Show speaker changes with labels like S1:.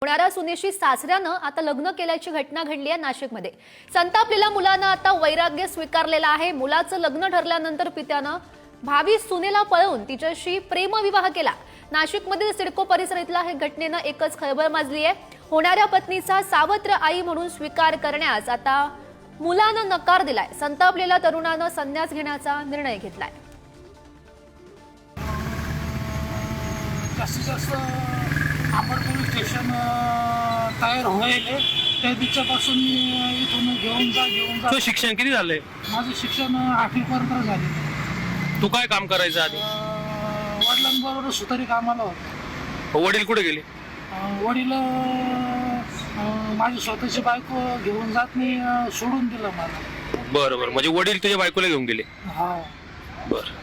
S1: होणाऱ्या सुनेशी सासऱ्यानं आता लग्न केल्याची घटना घडली आहे नाशिकमध्ये। संतापलेल्या मुलानं आता वैराग्य स्वीकारलेला आहे। मुलाचं लग्न ठरल्यानंतर पित्यानं भावी सुनेला पळवून तिच्याशी प्रेमविवाह केला। नाशिकमधील सिडको परिसरातल्या हे घटनेनं एकच खळबळ माजली आहे। होणाऱ्या पत्नीचा सावत्र आई म्हणून स्वीकार करण्यास आता मुलानं नकार दिलाय। संतापलेल्या तरुणानं संन्यास घेण्याचा निर्णय घेतलाय।
S2: आपण पोलीस स्टेशन तयार व्हायले त्या दिवसापासून इथून घेऊन जा
S3: तो शिक्षण किती झालंय?
S2: माझं शिक्षण 8वी पर्यंत झाले।
S3: तू काय काम करायचं आधी?
S2: वडिलांबरोबर सुतारी कामाला होतो।
S3: वडील कुठे गेले?
S2: वडील माझी स्वतःची बायको घेऊन जात नाही, सोडून दिलं मला।
S3: बरं बरं, म्हणजे वडील तुझ्या बायकोला घेऊन गेले?
S2: हा
S3: बरं।